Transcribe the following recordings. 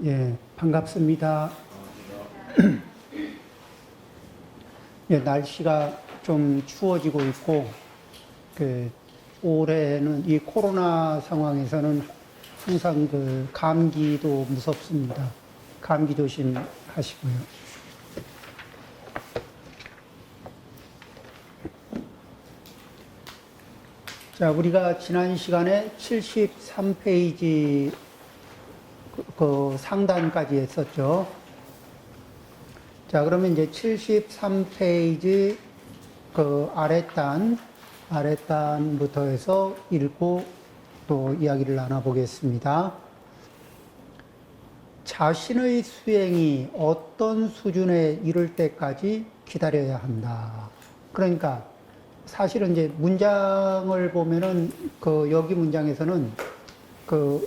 예, 반갑습니다. 예, 날씨가 좀 추워지고 있고, 올해는 이 코로나 상황에서는 항상 감기도 무섭습니다. 감기 조심하시고요. 자, 우리가 지난 시간에 73페이지 그 상단까지 했었죠. 자, 그러면 이제 73페이지 아랫단부터 해서 읽고 또 이야기를 나눠보겠습니다. 자신의 수행이 어떤 수준에 이를 때까지 기다려야 한다. 그러니까 사실은 이제 문장을 보면은 여기 문장에서는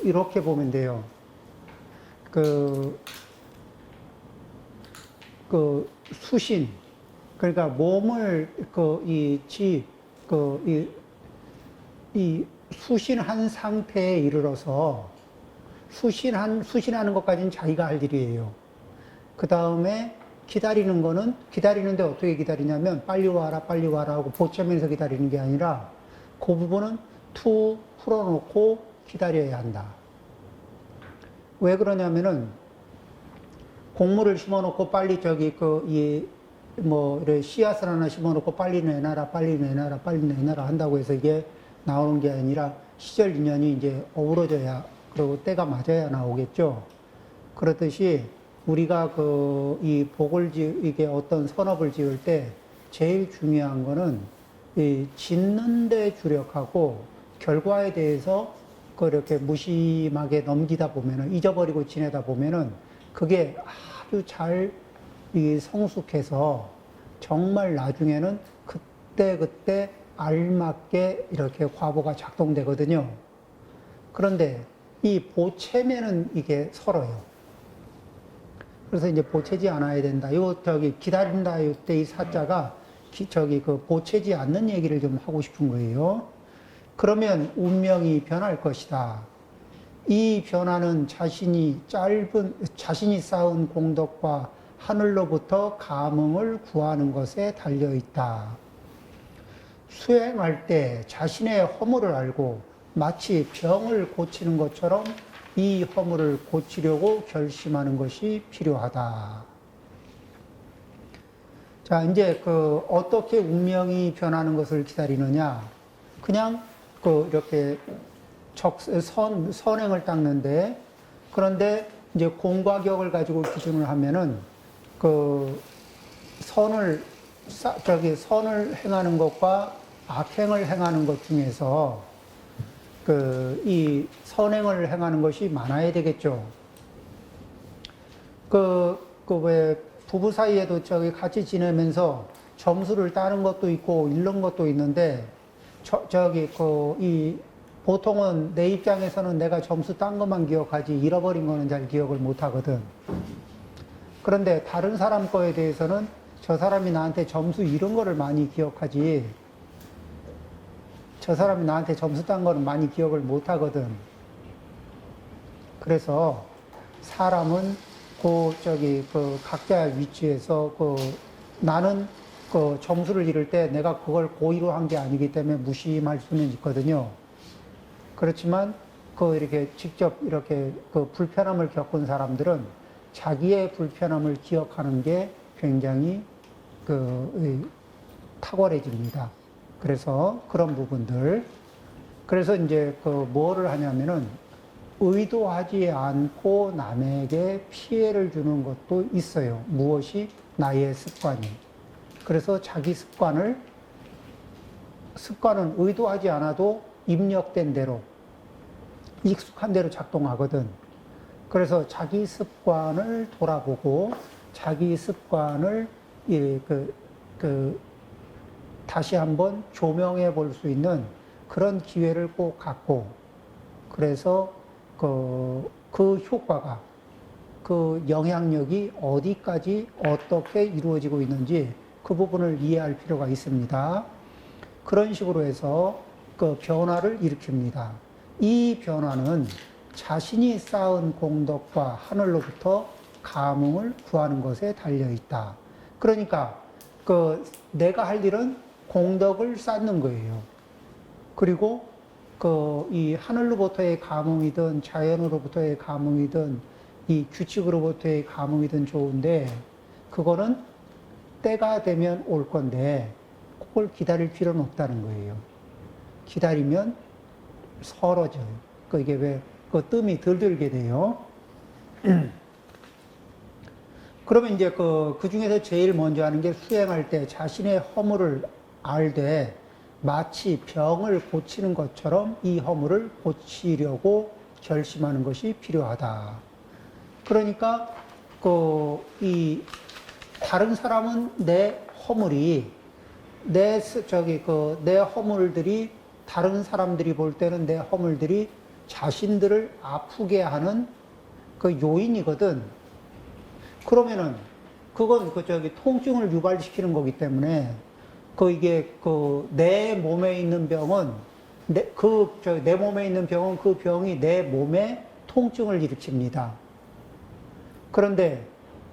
이렇게 보면 돼요. 수신. 그러니까 몸을 이 수신한 상태에 이르러서 수신하는 것까지는 자기가 할 일이에요. 그 다음에 기다리는데 어떻게 기다리냐면 빨리 와라 하고 보채면서 기다리는 게 아니라 그 부분은 툭 풀어놓고 기다려야 한다. 왜 그러냐면은 곡물을 심어놓고 빨리 씨앗을 하나 심어놓고 빨리 내놔라 한다고 해서 이게 나오는 게 아니라 시절 인연이 이제 어우러져야, 그리고 때가 맞아야 나오겠죠. 그렇듯이 우리가 이게 어떤 선업을 지을 때 제일 중요한 거는 이 짓는 데 주력하고 결과에 대해서 이렇게 무심하게 넘기다 보면은, 잊어버리고 지내다 보면은 그게 아주 잘 성숙해서 정말 나중에는 그때 알맞게 이렇게 과보가 작동되거든요. 그런데 이 보채면은 이게 설어요. 그래서 이제 보채지 않아야 된다. 기다린다 이때 이 사자가 보채지 않는 얘기를 좀 하고 싶은 거예요. 그러면 운명이 변할 것이다. 이 변화는 자신이 쌓은 공덕과 하늘로부터 감응을 구하는 것에 달려 있다. 수행할 때 자신의 허물을 알고 마치 병을 고치는 것처럼 이 허물을 고치려고 결심하는 것이 필요하다. 자, 이제 어떻게 운명이 변하는 것을 기다리느냐? 그냥 이렇게 선행을 닦는데, 그런데 이제 공과 격을 가지고 기준을 하면은 선을 행하는 것과 악행을 행하는 것 중에서 이 선행을 행하는 것이 많아야 되겠죠. 왜 부부 사이에도 같이 지내면서 점수를 따는 것도 있고 잃는 것도 있는데, 보통은 내 입장에서는 내가 점수 딴 것만 기억하지 잃어버린 거는 잘 기억을 못 하거든. 그런데 다른 사람 거에 대해서는 저 사람이 나한테 점수 잃은 거를 많이 기억하지, 저 사람이 나한테 점수 딴 거는 많이 기억을 못 하거든. 그래서 사람은 각자의 위치에서 나는 점수를 잃을 때 내가 그걸 고의로 한 게 아니기 때문에 무심할 수는 있거든요. 그렇지만 이렇게 직접 이렇게 불편함을 겪은 사람들은 자기의 불편함을 기억하는 게 굉장히 탁월해집니다. 그래서 그런 부분들. 그래서 이제 뭐를 하냐면은 의도하지 않고 남에게 피해를 주는 것도 있어요. 무엇이? 나의 습관이. 그래서 자기 습관은 의도하지 않아도 입력된 대로, 익숙한 대로 작동하거든. 그래서 자기 습관을 돌아보고 자기 습관을 다시 한번 조명해 볼 수 있는 그런 기회를 꼭 갖고, 그래서 그 효과가, 영향력이 어디까지 어떻게 이루어지고 있는지 그 부분을 이해할 필요가 있습니다. 그런 식으로 해서 변화를 일으킵니다. 이 변화는 자신이 쌓은 공덕과 하늘로부터 감흥을 구하는 것에 달려 있다. 그러니까 내가 할 일은 공덕을 쌓는 거예요. 그리고 이 하늘로부터의 감흥이든 자연으로부터의 감흥이든 이 규칙으로부터의 감흥이든 좋은데 그거는 때가 되면 올 건데 그걸 기다릴 필요는 없다는 거예요. 기다리면 서러져요. 이게 왜 뜸이 덜 들게 돼요. 그러면 이제 그 중에서 제일 먼저 하는 게 수행할 때 자신의 허물을 알되 마치 병을 고치는 것처럼 이 허물을 고치려고 결심하는 것이 필요하다. 그러니까 이 다른 사람은 내 허물이 내 허물들이 다른 사람들이 볼 때는 내 허물들이 자신들을 아프게 하는 그 요인이거든. 그러면은 그건 통증을 유발시키는 거기 때문에 이게 내 몸에 있는 병은 내 몸에 있는 병은 그 병이 내 몸에 통증을 일으킵니다. 그런데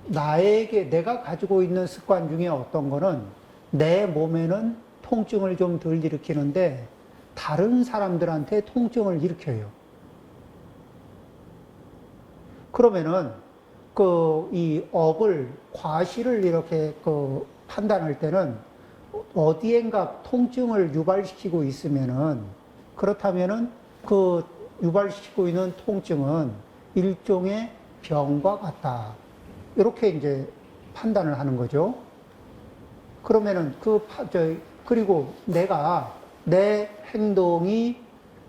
내가 가지고 있는 습관 중에 어떤 거는 내 몸에는 통증을 좀 덜 일으키는데 다른 사람들한테 통증을 일으켜요. 그러면은 이 과실을 이렇게 판단할 때는 어디엔가 통증을 유발시키고 있으면은 그렇다면은 유발시키고 있는 통증은 일종의 병과 같다. 이렇게 이제 판단을 하는 거죠. 그러면은 그리고 내 행동이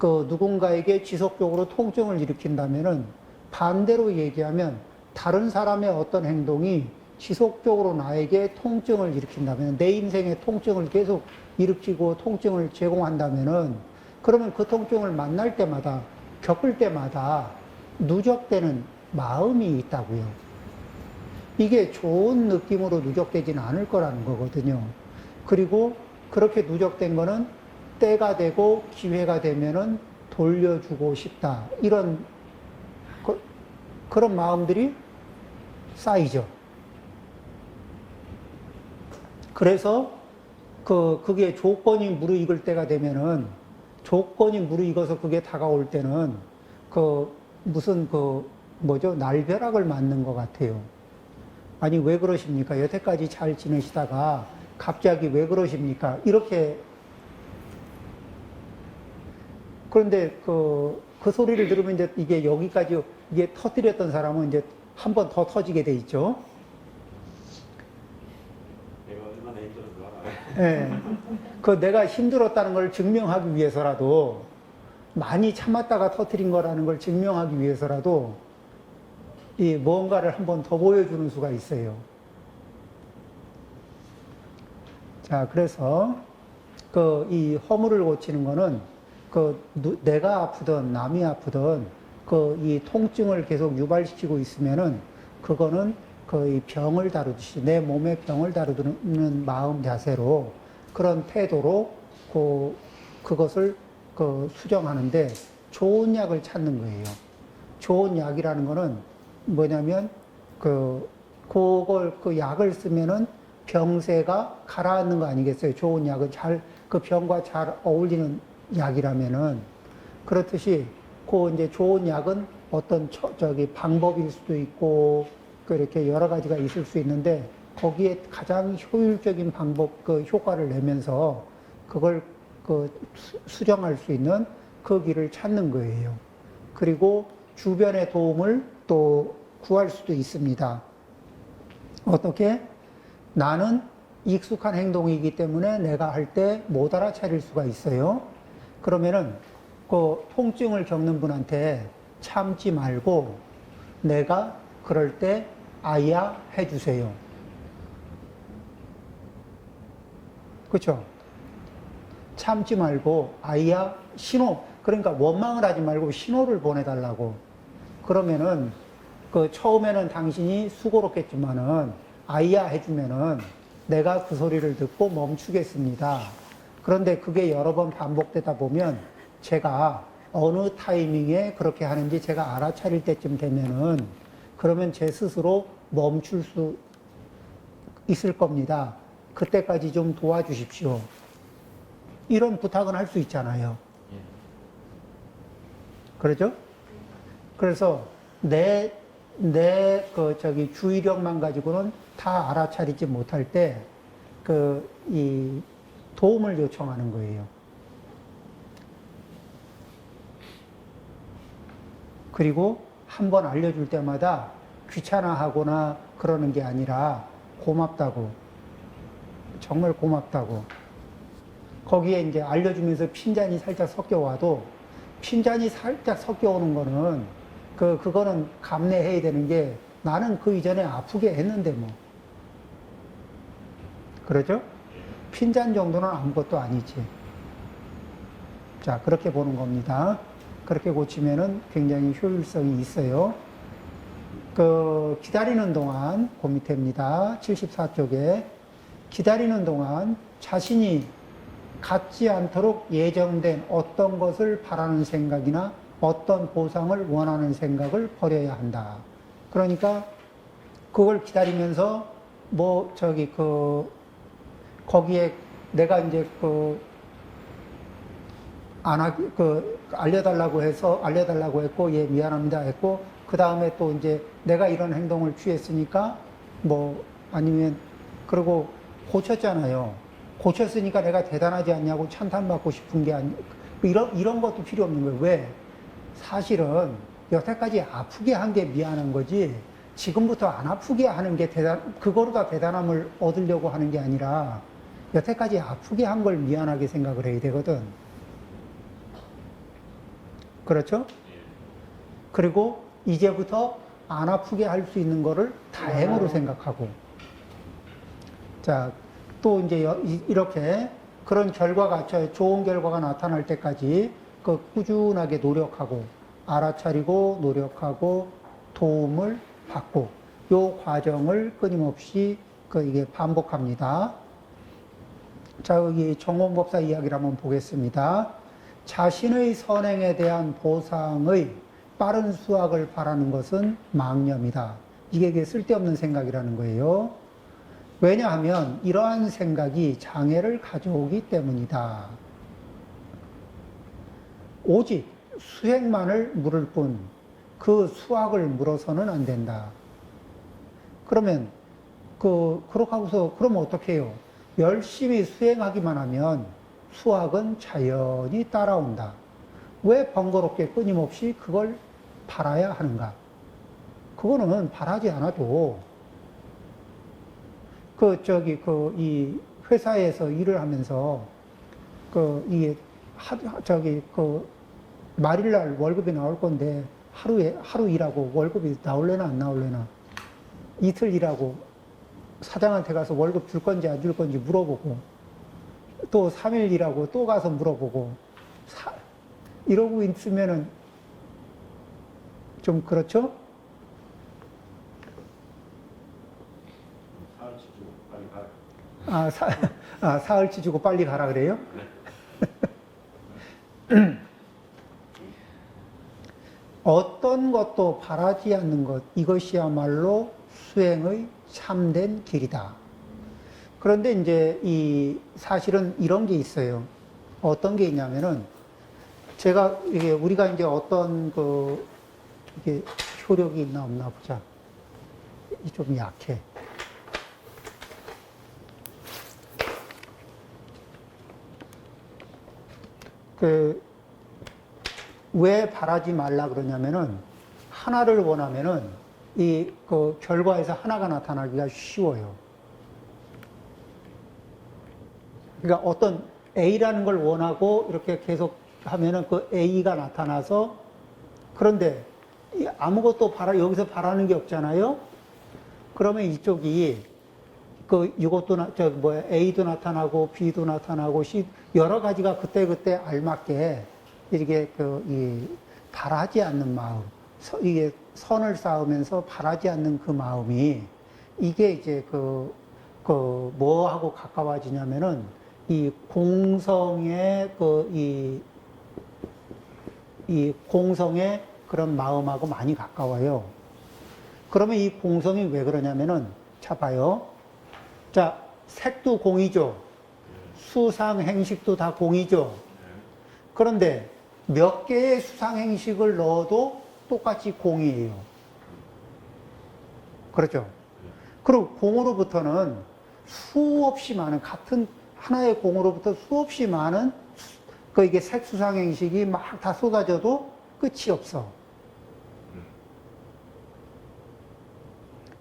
누군가에게 지속적으로 통증을 일으킨다면은 반대로 얘기하면 다른 사람의 어떤 행동이 지속적으로 나에게 통증을 일으킨다면 내 인생에 통증을 계속 일으키고 통증을 제공한다면은 그러면 그 통증을 만날 때마다 겪을 때마다 누적되는 마음이 있다고요. 이게 좋은 느낌으로 누적되지는 않을 거라는 거거든요. 그리고 그렇게 누적된 거는 때가 되고 기회가 되면은 돌려주고 싶다. 이런 그런 마음들이 쌓이죠. 그래서 그게 조건이 무르익을 때가 되면은 조건이 무르익어서 그게 다가올 때는 날벼락을 맞는 것 같아요. 아니 왜 그러십니까? 여태까지 잘 지내시다가 갑자기 왜 그러십니까? 이렇게. 그런데 그 소리를 들으면 이제 이게 여기까지 이게 터뜨렸던 사람은 이제 한 번 더 터지게 돼 있죠. 내가 얼마나 힘들었나. 예. 내가 힘들었다는 걸 증명하기 위해서라도 많이 참았다가 터뜨린 거라는 걸 증명하기 위해서라도 이 뭔가를 한 번 더 보여주는 수가 있어요. 자, 그래서 이 허물을 고치는 거는 내가 아프든 남이 아프든 이 통증을 계속 유발시키고 있으면은 그거는 이 병을 다루듯이 내 몸의 병을 다루는 마음 자세로 그런 태도로 그것을 수정하는데 좋은 약을 찾는 거예요. 좋은 약이라는 거는 뭐냐면 약을 쓰면은 병세가 가라앉는 거 아니겠어요? 좋은 약은 그 병과 잘 어울리는 약이라면은. 그렇듯이 이제 좋은 약은 어떤 방법일 수도 있고 이렇게 여러 가지가 있을 수 있는데 거기에 가장 효율적인 효과를 내면서 그걸 수정할 수 있는 그 길을 찾는 거예요. 그리고 주변의 도움을 또 구할 수도 있습니다. 어떻게? 나는 익숙한 행동이기 때문에 내가 할 때 못 알아차릴 수가 있어요. 그러면은 통증을 겪는 분한테 참지 말고 내가 그럴 때 아야 해주세요. 그렇죠? 참지 말고 아야 그러니까 원망을 하지 말고 신호를 보내달라고. 그러면은 처음에는 당신이 수고롭겠지만은 아야 해주면은 내가 그 소리를 듣고 멈추겠습니다. 그런데 그게 여러 번 반복되다 보면 제가 어느 타이밍에 그렇게 하는지 제가 알아차릴 때쯤 되면은 그러면 제 스스로 멈출 수 있을 겁니다. 그때까지 좀 도와주십시오. 이런 부탁은 할 수 있잖아요. 그러죠? 그래서 주의력만 가지고는 다 알아차리지 못할 때, 이 도움을 요청하는 거예요. 그리고 한 번 알려줄 때마다 귀찮아하거나 그러는 게 아니라 고맙다고. 정말 고맙다고. 거기에 이제 알려주면서 핀잔이 살짝 섞여와도 핀잔이 살짝 섞여오는 거는 그거는 감내해야 되는 게 나는 그 이전에 아프게 했는데 뭐. 그러죠? 핀잔 정도는 아무것도 아니지. 자, 그렇게 보는 겁니다. 그렇게 고치면은 굉장히 효율성이 있어요. 기다리는 동안, 그 밑에입니다. 74쪽에. 기다리는 동안 자신이 갖지 않도록 예정된 어떤 것을 바라는 생각이나 어떤 보상을 원하는 생각을 버려야 한다. 그러니까 그걸 기다리면서 거기에 내가 이제 알려달라고 했고, 예, 미안합니다 했고, 그 다음에 또 이제 내가 이런 행동을 취했으니까, 아니면, 그리고 고쳤잖아요. 고쳤으니까 내가 대단하지 않냐고 찬탄받고 싶은 게 이런 것도 필요 없는 거예요. 왜? 사실은 여태까지 아프게 한 게 미안한 거지, 지금부터 안 아프게 하는 게 그거로 다 대단함을 얻으려고 하는 게 아니라, 여태까지 아프게 한 걸 미안하게 생각을 해야 되거든. 그렇죠? 그리고 이제부터 안 아프게 할 수 있는 거를 다행으로 생각하고. 자, 또 이제 이렇게 그런 결과가, 좋은 결과가 나타날 때까지 꾸준하게 노력하고, 알아차리고, 노력하고, 도움을 받고, 요 과정을 끊임없이 이게 반복합니다. 자, 여기 정원법사 이야기를 한번 보겠습니다. 자신의 선행에 대한 보상의 빠른 수확을 바라는 것은 망념이다. 이게 쓸데없는 생각이라는 거예요. 왜냐하면 이러한 생각이 장애를 가져오기 때문이다. 오직 수행만을 물을 뿐 그 수확을 물어서는 안 된다. 그러면 그렇게 하고서 그러면 어떻게 해요? 열심히 수행하기만 하면 수확은 자연히 따라온다. 왜 번거롭게 끊임없이 그걸 바라야 하는가? 그거는 바라지 않아도 이 회사에서 일을 하면서 말일날 월급이 나올 건데 하루 일하고 월급이 나올래나 안 나올래나, 이틀 일하고 사장한테 가서 월급 줄 건지 안 줄 건지 물어보고, 또 3일 일하고 또 가서 물어보고, 이러고 있으면은 좀 그렇죠? 사흘치 주고 빨리 가라 그래요? 어떤 것도 바라지 않는 것, 이것이야말로 수행의 참된 길이다. 그런데 이제 사실은 이런 게 있어요. 어떤 게 있냐면은, 우리가 이제 어떤 이게 효력이 있나 없나 보자. 좀 약해. 왜 바라지 말라 그러냐면은, 하나를 원하면은, 결과에서 하나가 나타나기가 쉬워요. 그러니까 어떤 A라는 걸 원하고 이렇게 계속 하면은 그 A가 나타나서, 그런데 아무것도 여기서 바라는 게 없잖아요? 그러면 이쪽이 A도 나타나고 B도 나타나고 C, 여러 가지가 그때그때 알맞게 이렇게 바라지 않는 마음, 이게 선을 쌓으면서 바라지 않는 그 마음이, 이게 이제 뭐하고 가까워지냐면은 이 공성의 이 공성의 그런 마음하고 많이 가까워요. 그러면 이 공성이 왜 그러냐면은, 자, 봐요. 자, 색도 공이죠. 수상 행식도 다 공이죠. 그런데 몇 개의 수상 행식을 넣어도 똑같이 공이에요. 그렇죠? 그리고 공으로부터는 수없이 많은, 같은 하나의 공으로부터 수없이 많은 그 이게 색수상 행식이 막 다 쏟아져도 끝이 없어.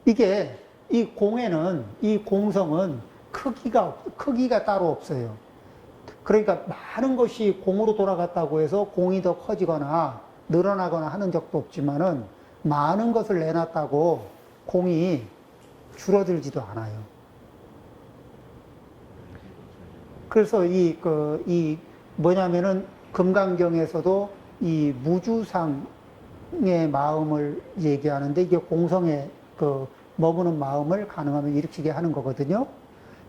이게 이 공에는, 이 공성은 크기가 따로 없어요. 그러니까 많은 것이 공으로 돌아갔다고 해서 공이 더 커지거나 늘어나거나 하는 적도 없지만은 많은 것을 내놨다고 공이 줄어들지도 않아요. 그래서 이 뭐냐면은 금강경에서도 이 무주상의 마음을 얘기하는데 이게 공성의 그 머무는 마음을 가능하면 일으키게 하는 거거든요.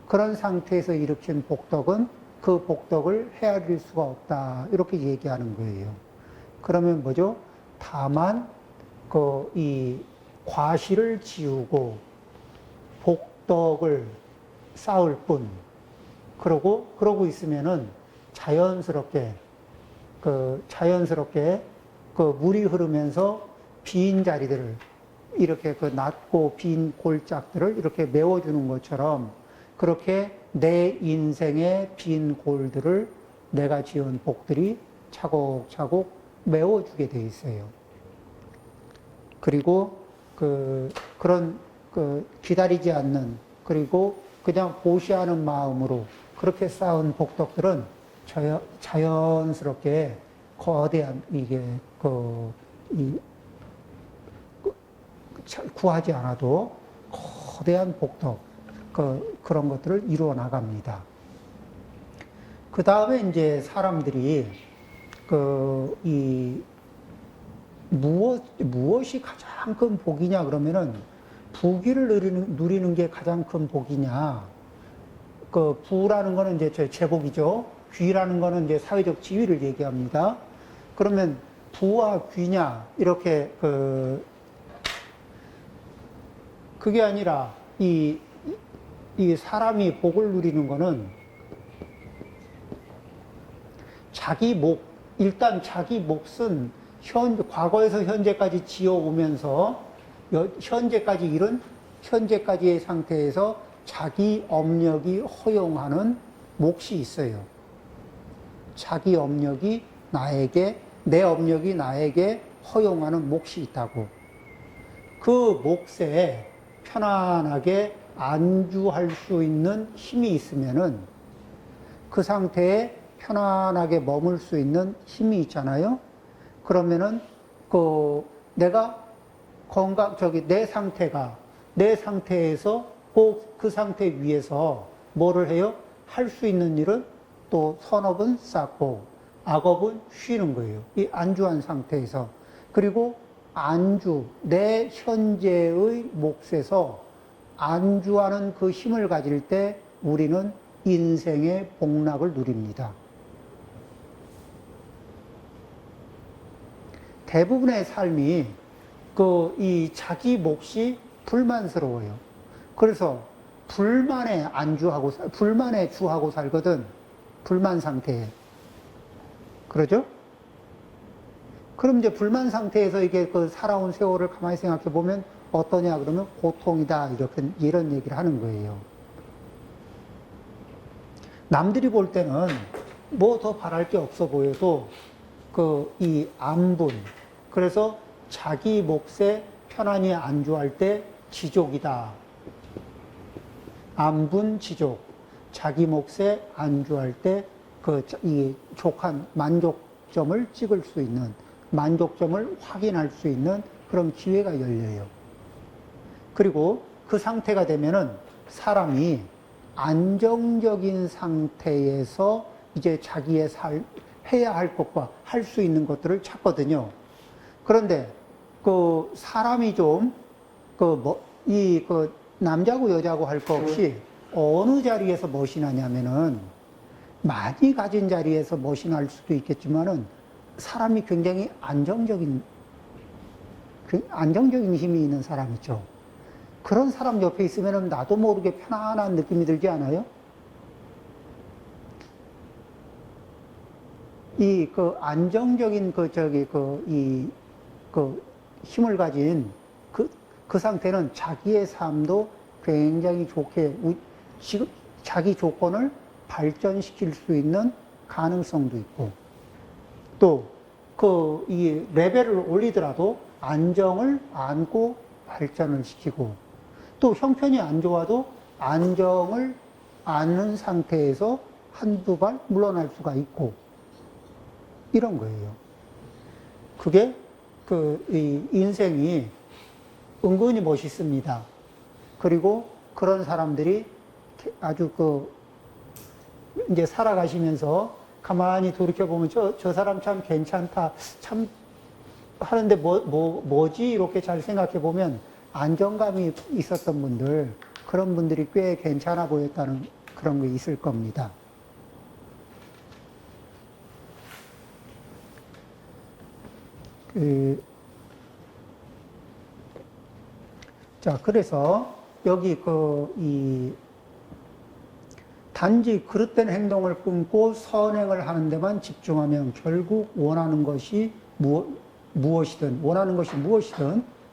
그런 상태에서 일으킨 복덕은 그 복덕을 헤아릴 수가 없다. 이렇게 얘기하는 거예요. 그러면 뭐죠? 다만 이 과실을 지우고 복덕을 쌓을 뿐. 그러고 있으면은 자연스럽게 물이 흐르면서 빈 자리들을 이렇게 낮고 빈 골짜기들을 이렇게 메워주는 것처럼 그렇게 내 인생의 빈 골들을 내가 지은 복들이 차곡차곡 메워주게 돼 있어요. 그리고 그런 기다리지 않는, 그리고 그냥 보시하는 마음으로 그렇게 쌓은 복덕들은 자연스럽게 거대한 구하지 않아도 거대한 복덕, 그런 것들을 이루어 나갑니다. 그 다음에 이제 사람들이 무엇이 가장 큰 복이냐 그러면은 부귀를 누리는 게 가장 큰 복이냐. 부라는 거는 이제 제복이죠. 귀라는 거는 이제 사회적 지위를 얘기합니다. 그러면 부와 귀냐, 이렇게 그게 아니라 이 사람이 복을 누리는 거는 일단 자기 몫은 과거에서 현재까지 지어오면서 현재까지의 상태에서 자기 업력이 허용하는 몫이 있어요. 자기 업력이 내 업력이 나에게 허용하는 몫이 있다고. 그 몫에 편안하게 안주할 수 있는 힘이 있으면은 그 상태에 편안하게 머물 수 있는 힘이 있잖아요. 그러면은 내가 내 상태에서 그 상태 위에서 뭐를 해요? 할 수 있는 일은 또 선업은 쌓고 악업은 쉬는 거예요. 이 안주한 상태에서. 그리고 내 현재의 몫에서 안주하는 그 힘을 가질 때 우리는 인생의 복락을 누립니다. 대부분의 삶이 이 자기 몫이 불만스러워요. 그래서 불만에 주하고 살거든. 불만 상태에. 그러죠? 그럼 이제 불만 상태에서 이게 살아온 세월을 가만히 생각해 보면 어떠냐 그러면 고통이다. 이런 얘기를 하는 거예요. 남들이 볼 때는 뭐 더 바랄 게 없어 보여도 이 안분, 그래서 자기 몫에 편안히 안주할 때 지족이다. 안분, 지족. 자기 몫에 안주할 때 이 족한 만족점을 찍을 수 있는, 만족점을 확인할 수 있는 그런 기회가 열려요. 그리고 그 상태가 되면은 사람이 안정적인 상태에서 이제 자기의 해야 할 것과 할 수 있는 것들을 찾거든요. 그런데 사람이 좀 남자고 여자고 할 거 없이 어느 자리에서 멋이 나냐면은 많이 가진 자리에서 멋이 날 수도 있겠지만은 사람이 굉장히 안정적인 힘이 있는 사람 있죠. 그런 사람 옆에 있으면 나도 모르게 편안한 느낌이 들지 않아요? 안정적인 힘을 가진 그 상태는 자기의 삶도 굉장히 좋게, 자기 조건을 발전시킬 수 있는 가능성도 있고, 또, 이 레벨을 올리더라도 안정을 안고 발전을 시키고, 또 형편이 안 좋아도 안정을 아는 상태에서 한두 발 물러날 수가 있고, 이런 거예요. 그게 이 인생이 은근히 멋있습니다. 그리고 그런 사람들이 아주 이제 살아가시면서 가만히 돌이켜보면 저 사람 참 괜찮다. 참 하는데 뭐지? 이렇게 잘 생각해 보면 안정감이 있었던 분들, 그런 분들이 꽤 괜찮아 보였다는 그런 게 있을 겁니다. 자, 그래서 여기 단지 그릇된 행동을 끊고 선행을 하는 데만 집중하면 결국 원하는 것이 무엇이든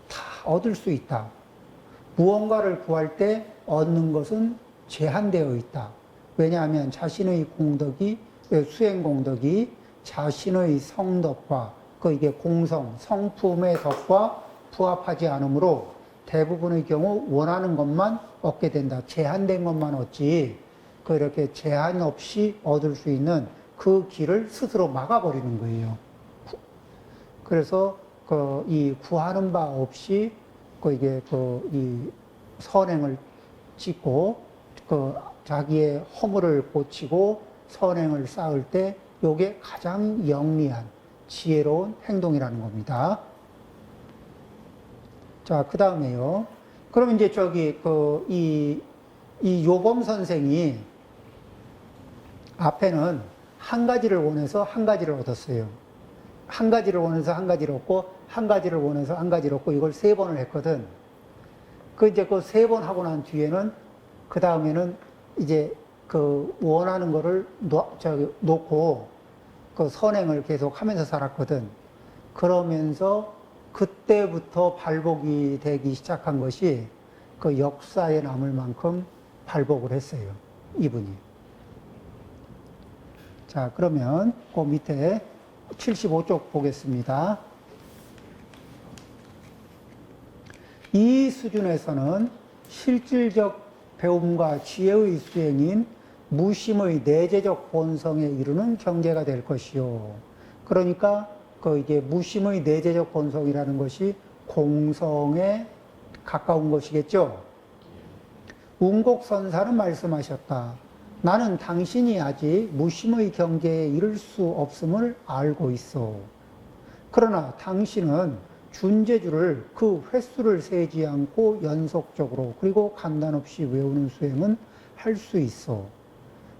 다 얻을 수 있다. 무언가를 구할 때 얻는 것은 제한되어 있다. 왜냐하면 자신의 수행 공덕이 자신의 성덕과 이게 공성, 성품의 덕과 부합하지 않으므로 대부분의 경우 원하는 것만 얻게 된다. 제한된 것만 얻지, 이렇게 제한 없이 얻을 수 있는 그 길을 스스로 막아버리는 거예요. 그래서 이 구하는 바 없이 이 선행을 짓고 자기의 허물을 고치고 선행을 쌓을 때 요게 가장 영리한 지혜로운 행동이라는 겁니다. 자, 그 다음에요. 그럼 이제 이 요범 선생이 앞에는 한 가지를 원해서 한 가지를 얻었어요. 한 가지를 원해서 한 가지를 얻고, 한 가지를 원해서 한 가지를 얻고, 이걸 3번을 했거든. 이제 3번 하고 난 뒤에는, 그 다음에는 이제 원하는 거를 놓고, 선행을 계속 하면서 살았거든. 그러면서 그때부터 발복이 되기 시작한 것이 역사에 남을 만큼 발복을 했어요. 이분이. 자, 그러면 그 밑에 75쪽 보겠습니다. 이 수준에서는 실질적 배움과 지혜의 수행인 무심의 내재적 본성에 이르는 경계가 될 것이요. 그러니까 이게 무심의 내재적 본성이라는 것이 공성에 가까운 것이겠죠. 운곡선사는 말씀하셨다. 나는 당신이 아직 무심의 경계에 이를 수 없음을 알고 있어. 그러나 당신은 준제주를 그 횟수를 세지 않고 연속적으로 그리고 간단 없이 외우는 수행은 할 수 있어.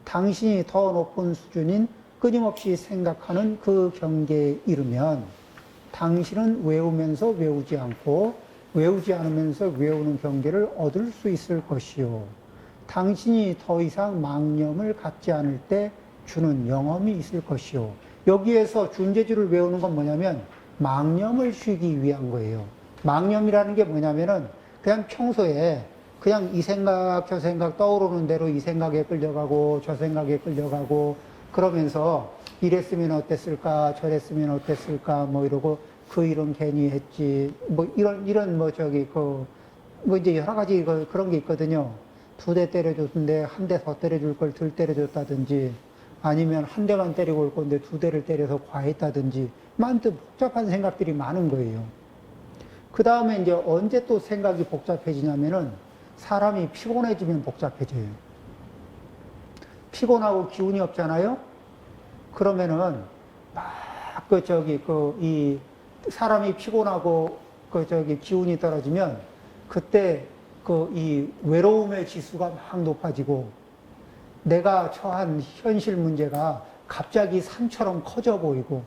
당신이 더 높은 수준인 끊임없이 생각하는 그 경계에 이르면 당신은 외우면서 외우지 않고 외우지 않으면서 외우는 경계를 얻을 수 있을 것이요. 당신이 더 이상 망념을 갖지 않을 때 주는 영험이 있을 것이요. 여기에서 준제주를 외우는 건 뭐냐면 망념을 쉬기 위한 거예요. 망념이라는 게 뭐냐면은 그냥 평소에 그냥 이 생각 저 생각 떠오르는 대로 이 생각에 끌려가고 저 생각에 끌려가고 그러면서 이랬으면 어땠을까 저랬으면 어땠을까 뭐 이러고 그 일은 괜히 했지 뭐 이런 뭐 이제 여러 가지 그런 게 있거든요. 2대 때려줬는데 한 대 더 때려줄 걸 덜 때려줬다든지 아니면 한 대만 때리고 올 건데 2대를 때려서 과했다든지 많은 복잡한 생각들이 많은 거예요. 그 다음에 이제 언제 또 생각이 복잡해지냐면은 사람이 피곤해지면 복잡해져요. 피곤하고 기운이 없잖아요? 그러면은 막 이 사람이 피곤하고 기운이 떨어지면 그때 이 외로움의 지수가 막 높아지고 내가 처한 현실 문제가 갑자기 산처럼 커져 보이고